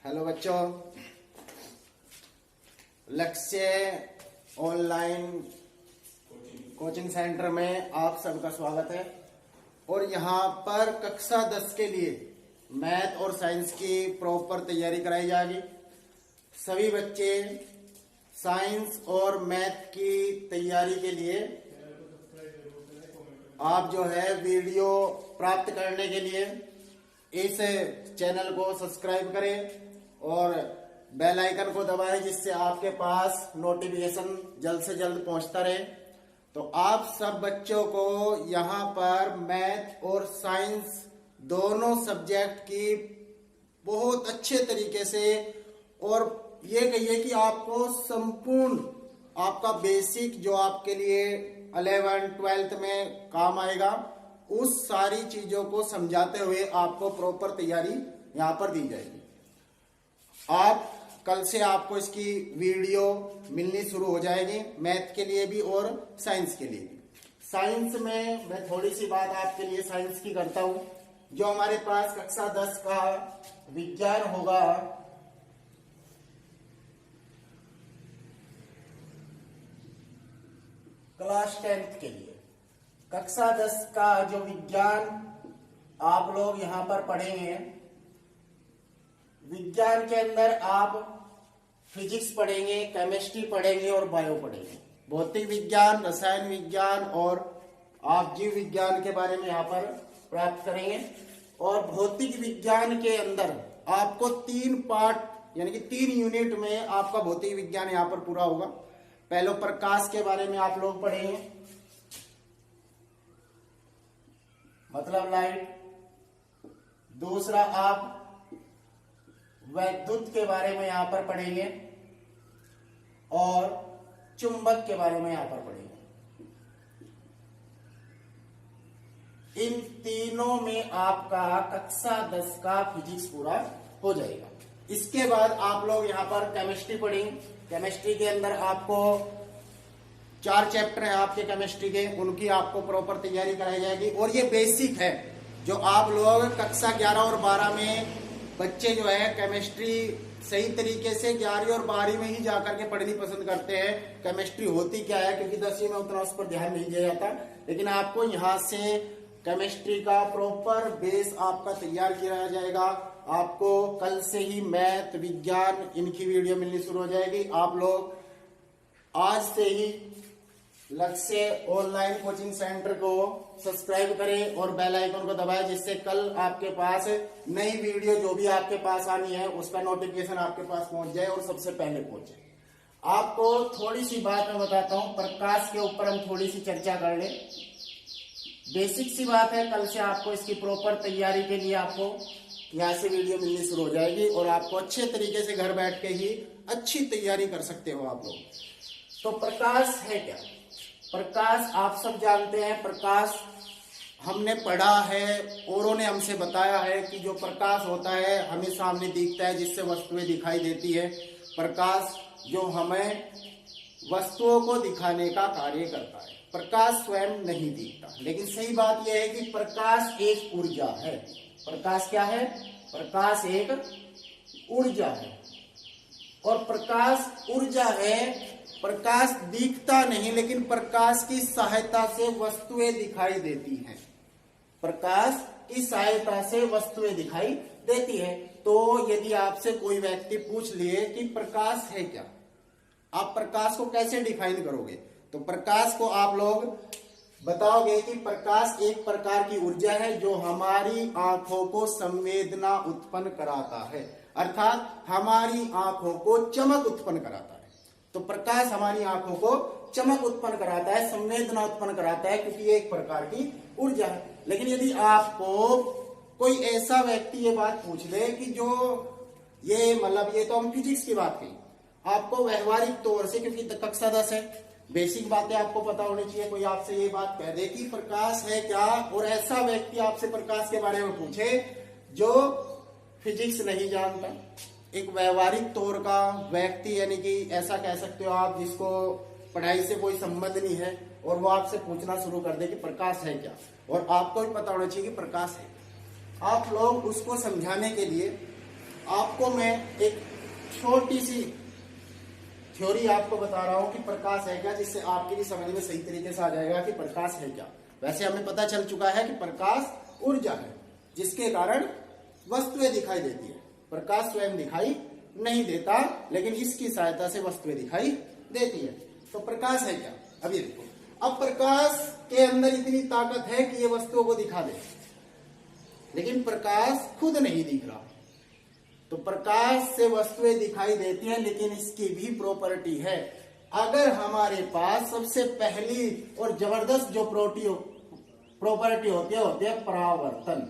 Hello बच्चों, लक्ष्य online coaching centre में आप सबका स्वागत है। और यहाँ पर कक्षा 10 के लिए मैथ और साइंस की प्रॉपर तैयारी कराई जाएगी। सभी बच्चे साइंस और मैथ की तैयारी के लिए आप जो है वीडियो प्राप्त करने के लिए इस चैनल को सब्सक्राइब करें और बेल आइकन को दबाएं, जिससे आपके पास नोटिफिकेशन जल्द से जल्द पहुंचता रहे। तो आप सब बच्चों को यहाँ पर मैथ और साइंस दोनों सब्जेक्ट की बहुत अच्छे तरीके से, और ये कहिए कि आपको संपूर्ण आपका बेसिक जो आपके लिए 11th 12th में काम आएगा, उस सारी चीजों को समझाते हुए आपको प्रॉपर तैयारी यहाँ पर दी जाएगी। आप कल से आपको इसकी वीडियो मिलनी शुरू हो जाएगी, मैथ के लिए भी और साइंस के लिए भी। साइंस में मैं थोड़ी सी बात आपके लिए साइंस की करता हूं। जो हमारे पास कक्षा 10 का विज्ञान होगा, क्लास 10th के लिए कक्षा 10 का जो विज्ञान आप लोग यहां पर पढ़ेंगे, विज्ञान के अंदर आप फिजिक्स पढ़ेंगे, केमिस्ट्री पढ़ेंगे और बायो पढ़ेंगे। भौतिक विज्ञान, रसायन विज्ञान और आप जीव विज्ञान के बारे में यहाँ पर प्राप्त करेंगे। और भौतिक विज्ञान के अंदर आपको 3 पार्ट यानी कि 3 यूनिट में आपका भौतिक विज्ञान यहाँ पर पूरा होगा। पहले प्रकाश के बारे में आप लोग पढ़ेंगे, मतलब लाइट। दूसरा आप वैद्युत के बारे में यहां पर पढ़ेंगे और चुंबक के बारे में यहां पर पढ़ेंगे। इन तीनों में आपका कक्षा 10 का फिजिक्स पूरा हो जाएगा। इसके बाद आप लोग यहां पर केमिस्ट्री पढ़ेंगे। केमिस्ट्री के अंदर आपको 4 चैप्टर है आपके केमिस्ट्री के, उनकी आपको प्रॉपर तैयारी कराई जाएगी। और ये बेसिक है जो आप लोग कक्षा 11 और 12 में बच्चे जो है केमिस्ट्री सही तरीके से 11वीं और 12वीं में ही जाकर के पढ़नी पसंद करते हैं। केमिस्ट्री होती क्या है, क्योंकि 10वीं में उतना उस पर ध्यान नहीं दिया जाता। लेकिन आपको यहाँ से केमिस्ट्री का प्रॉपर बेस आपका तैयार किया जाएगा। आपको कल से ही मैथ, विज्ञान, इनकी वीडियो मिलनी शुरू हो जाएगी। आप लोग आज से ही लक्ष्य ऑनलाइन कोचिंग सेंटर को सब्सक्राइब करें और बेल आइकन को दबाएं, जिससे कल आपके पास नई वीडियो जो भी आपके पास आनी है उसका नोटिफिकेशन आपके पास पहुंच जाए और सबसे पहले पहुंचे। आपको थोड़ी सी बात मैं बताता हूं, प्रकाश के ऊपर हम थोड़ी सी चर्चा कर लें। बेसिक सी बात है, कल से आपको इसकी प्रॉपर तैयारी के लिए आपको यहाँ से वीडियो मिलनी शुरू हो जाएगी और आपको अच्छे तरीके से घर बैठ के ही अच्छी तैयारी कर सकते हो आप लोग। तो प्रकाश है क्या? प्रकाश आप सब जानते हैं। प्रकाश हमने पढ़ा है, औरों ने हमसे बताया है कि जो प्रकाश होता है हमें सामने दिखता है, जिससे वस्तुएं दिखाई देती है। प्रकाश जो हमें वस्तुओं को दिखाने का कार्य करता है। प्रकाश स्वयं नहीं दिखता। लेकिन सही बात यह है कि प्रकाश एक ऊर्जा है। प्रकाश क्या है? प्रकाश एक ऊर्जा है। और प्रकाश ऊर्जा है। प्रकाश दिखता नहीं, लेकिन प्रकाश की सहायता से वस्तुएं दिखाई देती हैं। प्रकाश की सहायता से वस्तुएं दिखाई देती है। तो यदि आपसे कोई व्यक्ति पूछ लिए कि प्रकाश है क्या, आप प्रकाश को कैसे डिफाइन करोगे? तो प्रकाश को आप लोग बताओगे कि प्रकाश एक प्रकार की ऊर्जा है जो हमारी आंखों को संवेदना उत्पन्न कराता है, अर्थात हमारी आंखों को चमक उत्पन्न कराता है। तो प्रकाश हमारी आंखों को चमक उत्पन्न कराता है, संवेदना उत्पन्न कराता है, क्योंकि ये एक प्रकार की ऊर्जा है। लेकिन यदि आपको कोई ऐसा व्यक्ति ये बात पूछ ले कि जो ये मतलब, ये तो हम फिजिक्स की बात कही, आपको व्यवहारिक तौर से, क्योंकि कक्षा 10 है, बेसिक बातें आपको पता होनी चाहिए। कोई आपसे ये बात कह दे कि प्रकाश है क्या, और ऐसा व्यक्ति आपसे प्रकाश के बारे में पूछे जो फिजिक्स नहीं जानता, एक व्यवहारिक तौर का व्यक्ति, यानी कि ऐसा कह सकते हो आप जिसको पढ़ाई से कोई संबंध नहीं है, और वो आपसे पूछना शुरू कर दे कि प्रकाश है क्या, और आपको भी पता होना चाहिए कि प्रकाश है। आप लोग उसको समझाने के लिए आपको मैं एक छोटी सी थ्योरी आपको बता रहा हूं कि प्रकाश है क्या, जिससे आपके लिए समझ में सही तरीके से आ जाएगा कि प्रकाश है क्या। वैसे हमें पता चल चुका है कि प्रकाश ऊर्जा है जिसके कारण वस्तुएं दिखाई देती है। प्रकाश स्वयं दिखाई नहीं देता, लेकिन इसकी सहायता से वस्तुएं दिखाई देती है। तो प्रकाश है क्या, अब ये देखो। अब प्रकाश के अंदर इतनी ताकत है कि ये वस्तुओं को दिखा दे, लेकिन प्रकाश खुद नहीं दिख रहा। तो प्रकाश से वस्तुएं दिखाई देती हैं, लेकिन इसकी भी प्रॉपर्टी है। अगर हमारे पास सबसे पहली और जबरदस्त जो प्रॉपर्टी होती है परावर्तन।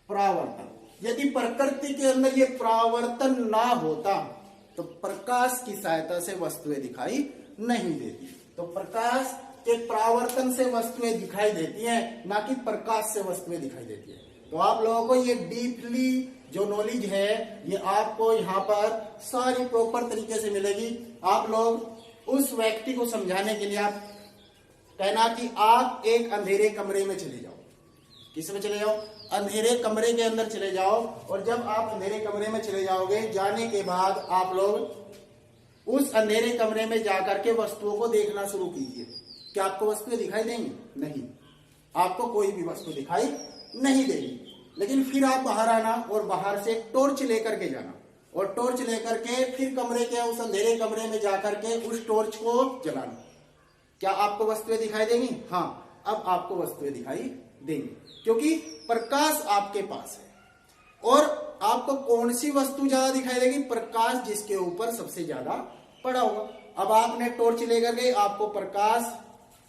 परावर्तन, यदि प्रकृति के अंदर ये परावर्तन ना होता तो प्रकाश की सहायता से वस्तुएं दिखाई नहीं देती। तो प्रकाश के परावर्तन से वस्तुएं दिखाई देती हैं, ना कि प्रकाश से वस्तुएं दिखाई देती है। तो आप लोगों को ये डीपली जो नॉलेज है ये आपको यहाँ पर सारी प्रॉपर तरीके से मिलेगी। आप लोग उस व्यक्ति को समझाने के लिए आप कहना कि आप एक अंधेरे कमरे में चले जाओ। किस में चले जाओ? अंधेरे कमरे के अंदर चले जाओ। और जब आप अंधेरे कमरे में चले जाओगे, जाने के बाद आप लोग उस अंधेरे कमरे में जाकर के वस्तुओं को देखना शुरू कीजिए। क्या आपको वस्तुएं दिखाई देंगी? नहीं, आपको कोई भी वस्तु दिखाई नहीं देगी। लेकिन फिर आप बाहर आना और बाहर से टॉर्च लेकर के जाना, और टॉर्च लेकर के फिर कमरे के उस अंधेरे कमरे में जाकर के उस टॉर्च को जलाना। क्या आपको वस्तुएं दिखाई देंगी? हाँ, अब आपको वस्तुएं दिखाई देंगी, क्योंकि प्रकाश आपके पास है। और आपको कौन सी वस्तु ज्यादा दिखाई देगी? प्रकाश जिसके ऊपर सबसे ज्यादा पड़ा होगा। अब आपने टॉर्च लेकर गए, आपको प्रकाश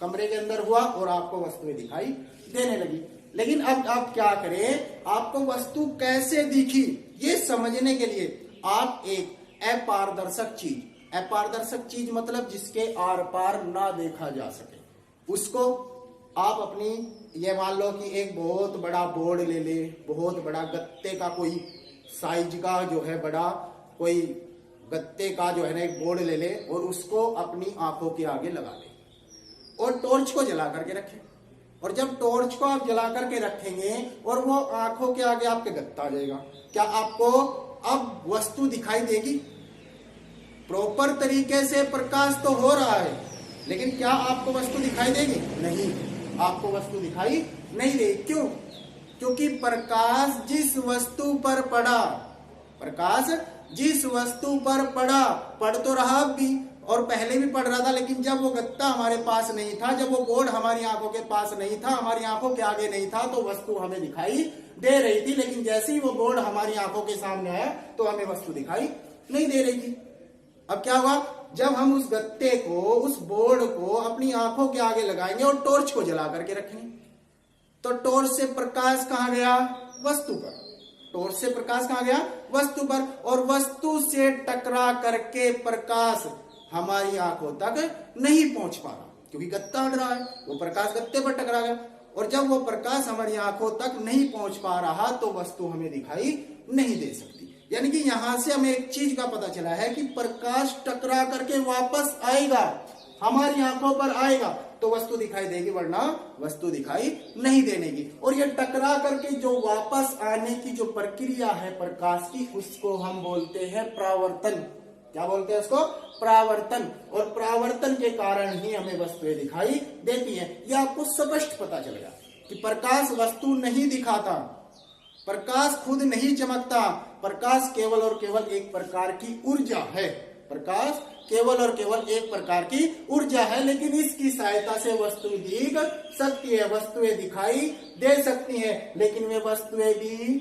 कमरे के अंदर हुआ और आपको वस्तुएं दिखाई देने लगी। लेकिन अब आप क्या करें? आपको वस्तु कैसे दिखी ये समझने के लिए आप एक अपारदर्शक चीज मतलब जिसके आर पार ना देखा जा सके, उसको आप अपनी ये मान लो कि एक बहुत बड़ा बोर्ड ले ले, बहुत बड़ा गत्ते का कोई साइज का जो है बड़ा कोई गत्ते का जो है ना एक बोर्ड ले ले, और उसको अपनी आंखों के आगे लगा ले और टॉर्च को जला करके रखें। और जब टॉर्च को आप जला करके रखेंगे और वो आंखों के आगे आपके गत्ता आ जाएगा, क्या आपको अब वस्तु दिखाई देगी? प्रॉपर तरीके से प्रकाश तो हो रहा है, लेकिन क्या आपको वस्तु दिखाई देगी? नहीं, आपको वस्तु दिखाई नहीं देगी। क्यों? क्योंकि प्रकाश जिस वस्तु पर पड़ा, पढ़ तो रहा अब भी और पहले भी पढ़ रहा था, लेकिन जब वो गत्ता हमारे पास नहीं था, जब वो बोर्ड हमारी आंखों के पास नहीं था, हमारी आंखों के आगे नहीं था, तो वस्तु हमें दिखाई दे रही थी। लेकिन जैसे ही वो बोर्ड हमारी आंखों के सामने आया तो हमें वस्तु दिखाई नहीं दे रही थी। अब क्या हुआ? जब हम उस गत्ते को, उस बोर्ड को अपनी आंखों के आगे लगाएंगे और टॉर्च को जला करके रखेंगे, तो टॉर्च से प्रकाश कहां गया? वस्तु पर। टॉर्च से प्रकाश कहां गया? वस्तु पर। और वस्तु से टकरा करके प्रकाश हमारी आंखों तक नहीं पहुंच पा रहा, क्योंकि गत्ता अड़ रहा है, वो प्रकाश गत्ते पर टकरा गया। और जब वो प्रकाश हमारी आंखों तक नहीं पहुंच पा रहा तो वस्तु हमें दिखाई नहीं दे सकती। यानी कि यहां से हमें एक चीज का पता चला है कि प्रकाश टकरा करके वापस आएगा, हमारी आंखों पर आएगा तो वस्तु दिखाई देगी, वरना वस्तु दिखाई नहीं देने की। और ये टकरा करके जो वापस आने की जो प्रक्रिया है प्रकाश की, उसको हम बोलते हैं परावर्तन। क्या बोलते हैं उसको? परावर्तन। और परावर्तन के कारण ही हमें वस्तुएं दिखाई देती हैं। यह आपको स्पष्ट पता चलेगा कि प्रकाश वस्तु नहीं दिखाता, प्रकाश खुद नहीं चमकता, प्रकाश केवल और केवल एक प्रकार की ऊर्जा है। प्रकाश केवल और केवल एक प्रकार की ऊर्जा है, लेकिन इसकी सहायता से वस्तु दिख सकती है, वस्तुएं दिखाई दे सकती हैं। लेकिन वे वस्तुएं भी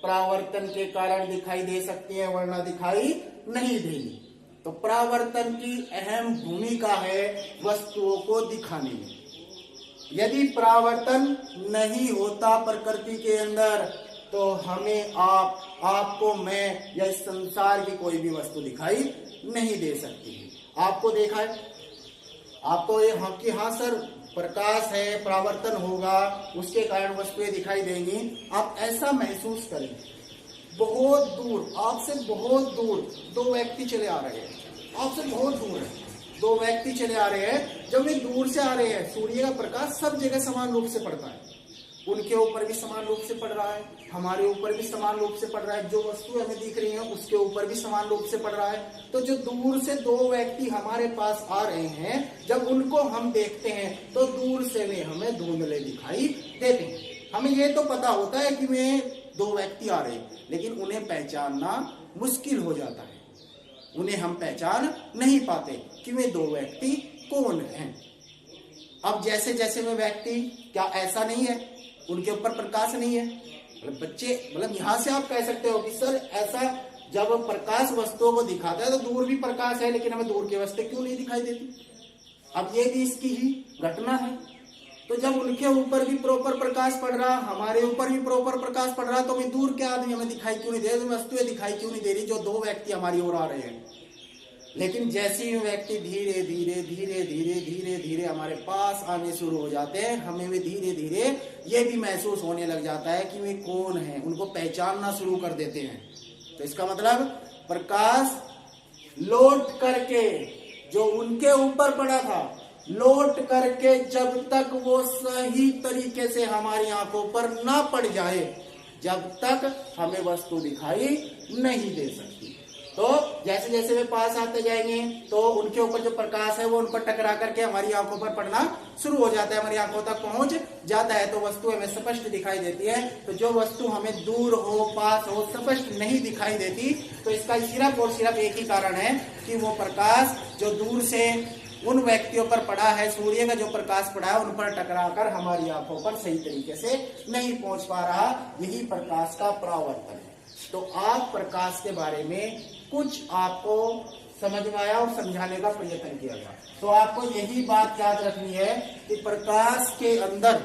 परावर्तन के कारण दिखाई दे सकती हैं, वरना दिखाई नहीं देगी। तो परावर्तन की अहम भूमिका है वस्तुओं को दिखाने में। यदि परावर्तन नहीं होता प्रकृति के अंदर तो हमें आपको मैं या इस संसार की कोई भी वस्तु दिखाई नहीं दे सकती। आपको देखा है, आपको ये हाँ कि हाँ सर प्रकाश है, परावर्तन होगा, उसके कारण वस्तुएं दिखाई देंगी। आप ऐसा महसूस करें, बहुत दूर, आपसे बहुत दूर दो व्यक्ति चले आ रहे हैं, आपसे बहुत दूर है, दो व्यक्ति चले आ रहे हैं। जब वे दूर से आ रहे हैं, सूर्य का प्रकाश सब जगह समान रूप से पड़ता है, उनके ऊपर भी समान रूप से पड़ रहा है, हमारे ऊपर भी समान रूप से पड़ रहा है, जो वस्तु हमें दिख रही है उसके ऊपर भी समान रूप से पड़ रहा है। तो जो दूर से दो व्यक्ति हमारे पास आ रहे हैं, जब उनको हम देखते हैं तो दूर से वे हमें धुंधले दिखाई देते हैं। हमें ये तो पता होता है कि वे दो व्यक्ति आ रहे हैं, लेकिन उन्हें पहचानना मुश्किल हो जाता है, उन्हें हम पहचान नहीं पाते कि वे दो व्यक्ति कौन हैं। अब जैसे जैसे वे व्यक्ति, क्या ऐसा नहीं है उनके ऊपर प्रकाश नहीं है? मतलब बच्चे, मतलब यहां से आप कह सकते हो कि सर ऐसा जब प्रकाश वस्तुओं को दिखाता है तो दूर भी प्रकाश है, लेकिन हमें दूर की वस्तु क्यों नहीं दिखाई देती? अब ये भी इसकी ही घटना है। तो जब उनके ऊपर भी प्रॉपर प्रकाश पड़ रहा, हमारे ऊपर भी प्रॉपर प्रकाश पड़ रहा, तो हमें दूर के आदमी हमें दिखाई क्यों नहीं दे रही, वस्तुएं दिखाई क्यों नहीं दे रही जो दो व्यक्ति हमारी ओर आ रहे हैं। लेकिन जैसे ही व्यक्ति धीरे धीरे धीरे धीरे धीरे धीरे हमारे पास आने शुरू हो जाते हैं, हमें वे धीरे धीरे ये भी महसूस होने लग जाता है कि वे कौन है, उनको पहचानना शुरू कर देते हैं। तो इसका मतलब प्रकाश लौट करके जो उनके ऊपर पड़ा था, लौट करके जब तक वो सही तरीके से हमारी आंखों पर ना पड़ जाए, जब तक हमें वस्तु दिखाई नहीं दे सकती। तो जैसे जैसे वे पास आते जाएंगे तो उनके ऊपर जो प्रकाश है वो उन पर टकरा करके हमारी आंखों पर पड़ना शुरू हो जाता है, हमारी आंखों तक पहुंच जाता है, तो वस्तु हमें स्पष्ट दिखाई देती है। तो जो वस्तु हमें दूर हो, पास हो, स्पष्ट नहीं दिखाई देती, तो इसका सिर्फ और सिर्फ एक ही कारण है कि वो प्रकाश जो दूर से उन व्यक्तियों पर पड़ा है, सूर्य का जो प्रकाश पड़ा है उन पर टकराकर हमारी आंखों पर सही तरीके से नहीं पहुंच पा रहा। यही प्रकाश का परावर्तन है। तो आप प्रकाश के बारे में कुछ आपको समझ में आया और समझाने का प्रयत्न किया गया। तो आपको यही बात याद रखनी है कि प्रकाश के अंदर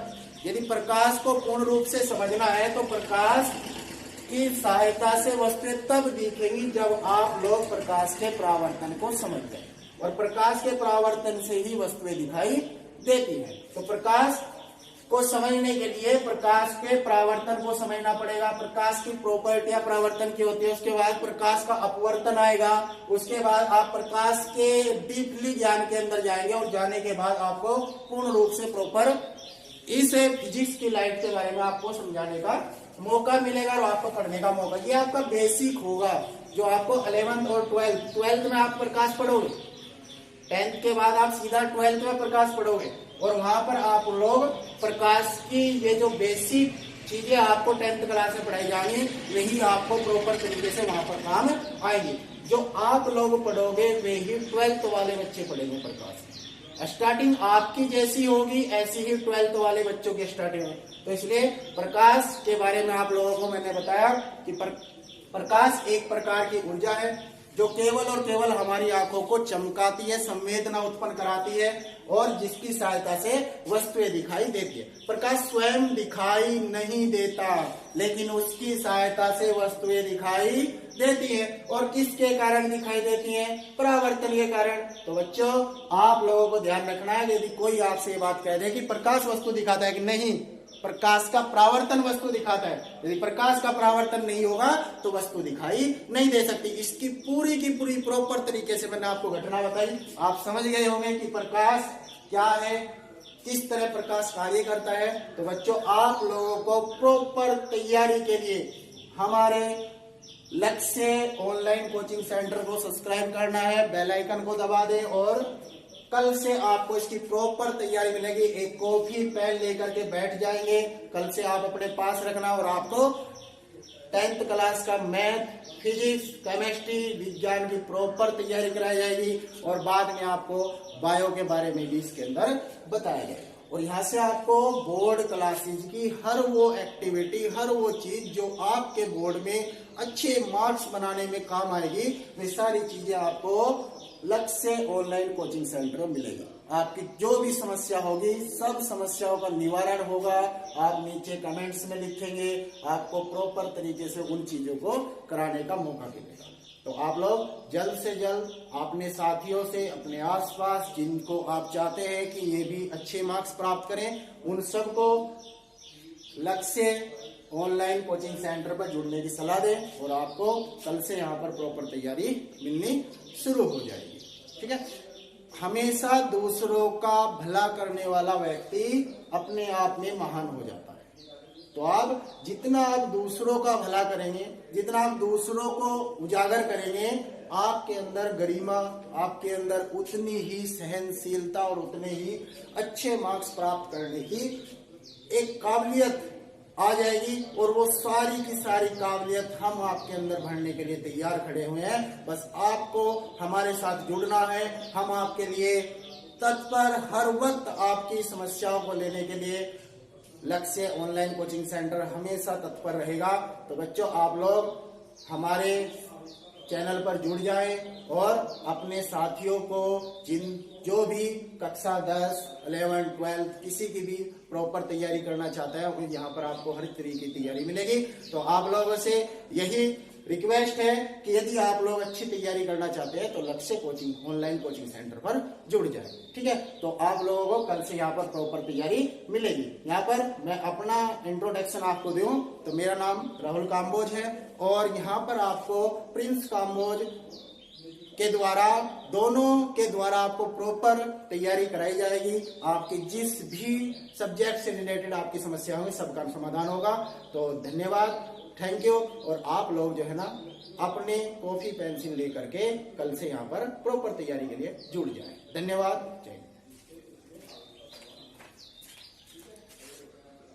यदि प्रकाश को पूर्ण रूप से समझना है तो प्रकाश की सहायता से वस्तुएं तब दिखेंगी जब आप लोग प्रकाश के परावर्तन को समझते हैं, और प्रकाश के परावर्तन से ही वस्तुएं दिखाई देती हैं। तो प्रकाश को समझने के लिए प्रकाश के परावर्तन को समझना पड़ेगा। प्रकाश की प्रॉपर्टियां परावर्तन की होती है, उसके बाद प्रकाश का अपवर्तन आएगा, उसके बाद आप प्रकाश के डीपली ज्ञान के अंदर जाएंगे, और जाने के बाद आपको पूर्ण रूप से प्रॉपर इस फिजिक्स की लाइट के बारे में आपको समझाने का मौका मिलेगा और आपको पढ़ने का मौका। ये आपका बेसिक होगा जो आपको 11th और 12th में आप प्रकाश पढ़ोगे, 10th के बाद आप सीधा 12th में प्रकाश पढ़ोगे, और वहां पर आप लोग प्रकाश की ये जो बेसिक चीजें आपको 10th क्लास में पढ़ाई जाएंगी, वही आपको प्रॉपर तरीके से वहां पर काम आएंगे। जो आप लोग पढ़ोगे वे ही 12th वाले बच्चे पढ़ेंगे प्रकाश। स्टार्टिंग आपकी जैसी होगी ऐसी ही 12th वाले बच्चों की स्टार्टिंग है। तो इसलिए प्रकाश के बारे में आप लोगों को मैंने बताया कि प्रकाश एक प्रकार की ऊर्जा है जो केवल और केवल हमारी आंखों को चमकाती है, संवेदना उत्पन्न कराती है, और जिसकी सहायता से वस्तुएं दिखाई देती है। प्रकाश स्वयं दिखाई नहीं देता, लेकिन उसकी सहायता से वस्तुएं दिखाई देती है। और किसके कारण दिखाई देती हैं? परावर्तन के कारण। तो बच्चों आप लोगों को ध्यान रखना है, यदि कोई आपसे ये बात कह दे कि प्रकाश वस्तु दिखाता है, कि नहीं, प्रकाश का परावर्तन वस्तु दिखाता है। यदि प्रकाश का परावर्तन नहीं होगा तो वस्तु दिखाई नहीं दे सकती। इसकी पूरी की पूरी प्रॉपर तरीके से मैंने आपको घटना बताई, आप समझ गए होंगे कि प्रकाश क्या है, किस तरह प्रकाश कार्य करता है। तो बच्चों आप लोगों को प्रॉपर तैयारी के लिए हमारे लक्ष्य ऑनलाइन कोचिंग सेंटर को सब्सक्राइब करना है, बेल आइकन को दबा दें, और कल से आपको इसकी प्रॉपर तैयारी मिलेगी। एक कॉपी पेन लेकर के बैठ जाएंगे, कल से आप अपने पास रखना, और आपको 10th क्लास का मैथ, फिजिक्स, केमिस्ट्री, विज्ञान की प्रॉपर तैयारी कराई जाएगी, और बाद में आपको बायो के बारे में भी इसके अंदर बताया जाएगा। और यहाँ से आपको बोर्ड क्लासेज की हर वो एक्टिविटी, हर वो चीज जो आपके बोर्ड में अच्छे मार्क्स बनाने में काम आएगी, वे सारी चीजें आपको लक्ष्य ऑनलाइन कोचिंग सेंटर में मिलेगी। आपकी जो भी समस्या होगी सब समस्याओं का निवारण होगा। आप नीचे कमेंट्स में लिखेंगे, आपको प्रॉपर तरीके से उन चीजों को कराने का मौका मिलेगा। तो आप लोग जल्द से जल्द अपने साथियों से, अपने आसपास जिनको आप चाहते हैं कि ये भी अच्छे मार्क्स प्राप्त करें, उन सबको लक्ष्य ऑनलाइन कोचिंग सेंटर पर जुड़ने की सलाह दें, और आपको कल से यहाँ पर प्रॉपर तैयारी मिलनी शुरू हो जाएगी। ठीक है। हमेशा दूसरों का भला करने वाला व्यक्ति अपने आप में महान हो जाता है। तो आप जितना आप दूसरों का भला करेंगे, जितना आप दूसरों को उजागर करेंगे, आपके अंदर गरिमा, आपके अंदर उतनी ही सहनशीलता और उतने ही अच्छे मार्क्स प्राप्त करने की एक काबिलियत आ जाएगी। और वो सारी की सारी काबिलियत हम आपके अंदर भरने के लिए तैयार खड़े हुए हैं। बस आपको हमारे साथ जुड़ना है। हम आपके लिए तत्पर, हर वक्त आपकी समस्याओं को लेने के लिए लक्ष्य ऑनलाइन कोचिंग सेंटर हमेशा तत्पर रहेगा। तो बच्चों, आप लोग हमारे चैनल पर जुड़ जाएं और अपने साथियों को, जो भी कक्षा 10, 11, 12 किसी की भी प्रॉपर तैयारी करना चाहता है, यहाँ पर आपको हर तरीके की तैयारी मिलेगी। तो आप लोगों से यही रिक्वेस्ट है कि यदि आप लोग अच्छी तैयारी करना चाहते हैं तो लक्ष्य कोचिंग ऑनलाइन कोचिंग सेंटर पर जुड़ जाए। ठीक है, तो आप लोगों को कल से यहाँ पर प्रॉपर तैयारी मिलेगी। यहाँ पर मैं अपना इंट्रोडक्शन आपको दूं तो मेरा नाम राहुल काम्बोज है और यहाँ पर आपको प्रिंस काम्बोज के द्वारा, दोनों के द्वारा आपको प्रॉपर तैयारी कराई जाएगी। आपकी जिस भी सब्जेक्ट से रिलेटेड आपकी समस्या होगी सबका समाधान होगा। तो धन्यवाद, थैंक यू। और आप लोग जो है ना अपने कॉपी पेंसिल लेकर के कल से यहाँ पर प्रॉपर तैयारी के लिए जुड़ जाएं। धन्यवाद, जय हिंद।